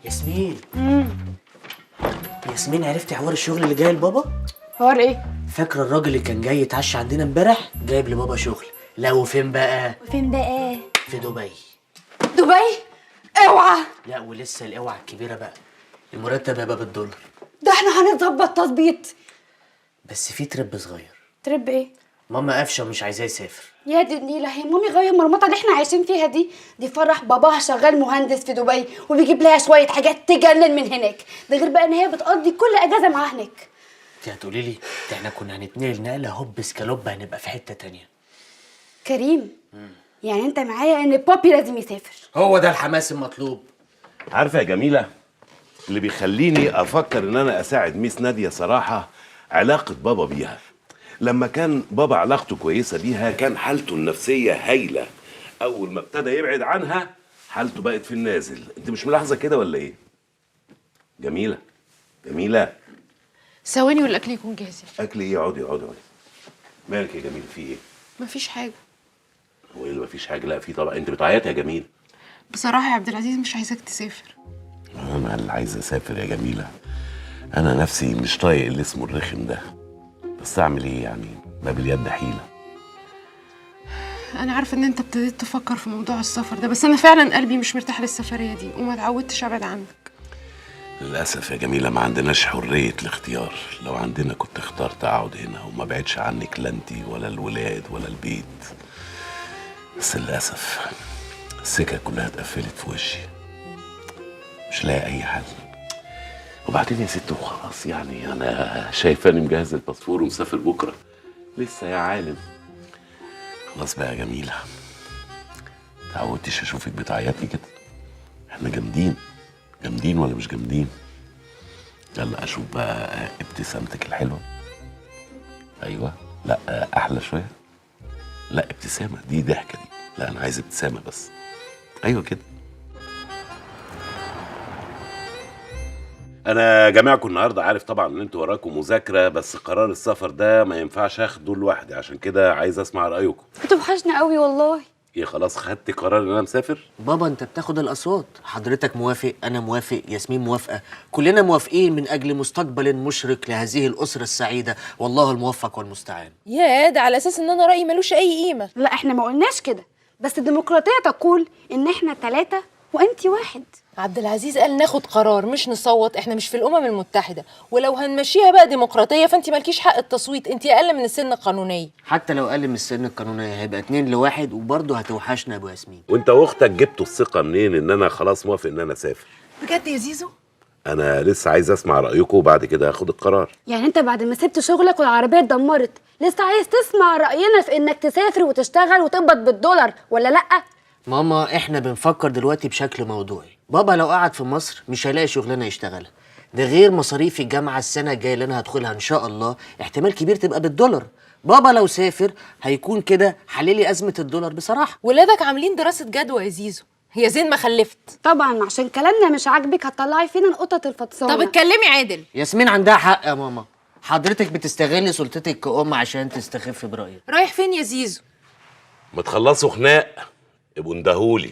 ياسمين. ياسمين، عرفتي حوار الشغل اللي جاي لبابا؟ حوار ايه؟ فاكره الراجل اللي كان جاي يتعشى عندنا امبارح جايب لبابا شغل. لا وفين بقى؟ فين بقى؟ في دبي. دبي؟ اوعى. لا ولسه الاوعى الكبيره بقى. المرتب هيبقى بالدولار. ده احنا هنظبط تظبيط. بس في ترب صغير. ترب ايه؟ ماما قافشه ومش عايزاه يسافر. يا دي النيله، هي مامي غايه المرمطه اللي احنا عايشين فيها دي فرح باباها شغال مهندس في دبي وبيجيب لها شويه حاجات تجنن من هناك، ده غير بقى ان هي بتقضي كل اجازه معاه هناك. انت هتقولي لي ده احنا كنا هنتنقل نقله هوب سكالوب، هنبقى في حته تانية. كريم، يعني انت معايا ان بابي لازم يسافر؟ هو ده الحماس المطلوب. عارفه يا جميله، اللي بيخليني افكر ان انا اساعد ميس ناديه صراحه علاقه بابا بيها. لما كان بابا علاقته كويسه بيها كان حالته النفسيه هايله. اول ما ابتدى يبعد عنها حالته بقت في النازل. انت مش ملاحظه كده ولا ايه؟ جميله جميله، ثواني والاكل يكون جاهز. اكل ايه؟ اقعدي. مالك يا جميل، في ايه؟ مفيش حاجه. هو ايه اللي مفيش حاجه؟ لا في طبعا. انت بتعيطي يا جميل. بصراحه يا عبد العزيز مش عايزاك تسافر. انا اللي عايز اسافر يا جميله. انا نفسي مش طايق اللي اسمه الرخم ده، بس اعمل ايه يعني؟ ما باليد حيله. انا عارفه ان انت ابتديت تفكر في موضوع السفر ده، بس انا فعلا قلبي مش مرتاح للسفريه دي وما اتعودتش ابعد عنك. للاسف يا جميله ما عندناش حريه الاختيار. لو عندنا كنت اخترت اقعد هنا وما بعدش عنك، لا انت ولا الولاد ولا البيت. بس للاسف السكه كلها اتقفلت في وشي، مش لاقي اي حل. وبعدين يا ست وخلاص، يعني انا شايفاني مجهز الباسبور ومسافر بكره، لسه يا عالم. خلاص بقى يا جميله، متعودتش اشوفك بتعيطي كده. احنا جامدين ولا مش جامدين؟ يلا اشوف بقى ابتسامتك الحلوه. ايوه، لا احلى شويه. لا ابتسامه، دي ضحكه دي. لا انا عايز ابتسامه بس. ايوه كده. انا جماعكم النهارده عارف طبعا ان انتوا وراكم مذاكره، بس قرار السفر ده ما ينفعش اخده لوحدي، عشان كده عايز اسمع رايكم. بتوحشنا قوي والله. ايه خلاص خدت قرار ان انا مسافر؟ بابا انت بتاخد الاصوات، حضرتك موافق، انا موافق، ياسمين موافقه، كلنا موافقين من اجل مستقبل مشرق لهذه الاسره السعيده، والله الموفق والمستعان. يا ده على اساس ان انا رايي ملوش اي قيمه. لا احنا ما قلناش كده، بس الديمقراطيه تقول ان احنا 3 وانتي 1. عبد العزيز قال ناخد قرار مش نصوت، احنا مش في الامم المتحده، ولو هنمشيها بقى ديمقراطيه فانت مالكيش حق التصويت، انت اقل من السن القانونيه. حتى لو اقل من السن القانونيه هيبقى 2-1 وبرضه هتوحشنا يا ابو ياسمين. وانت واختك جبتوا الثقه منين ان انا خلاص موافق ان انا اسافر؟ بجد يا زيزو؟ انا لسه عايز اسمع رايكم وبعد كده هاخد القرار. يعني انت بعد ما سبت شغلك والعربيه اتدمرت لسه عايز تسمع راينا في انك تسافر وتشتغل وتقبض بالدولار ولا لا؟ ماما احنا بنفكر دلوقتي بشكل موضوعي. بابا لو قعد في مصر مش هيلاقي شغلانه يشتغلها، ده غير مصاريف الجامعه السنه الجايه اللي انا هدخلها ان شاء الله احتمال كبير تبقى بالدولار. بابا لو سافر هيكون كده حللي ازمه الدولار بصراحه. ولادك عاملين دراسه جدوى يا زيزو، هي زين ما خلفت. طبعا عشان كلامنا مش عاجبك هتطلعي فينا القطط الفطسانه. طب اتكلمي عادل. ياسمين عندها حق يا ماما، حضرتك بتستغلي سلطتك كأم عشان تستخف برأيك. رايح فين يا زيزو؟ ما تخلصوا خناق ابقوا اندهولي.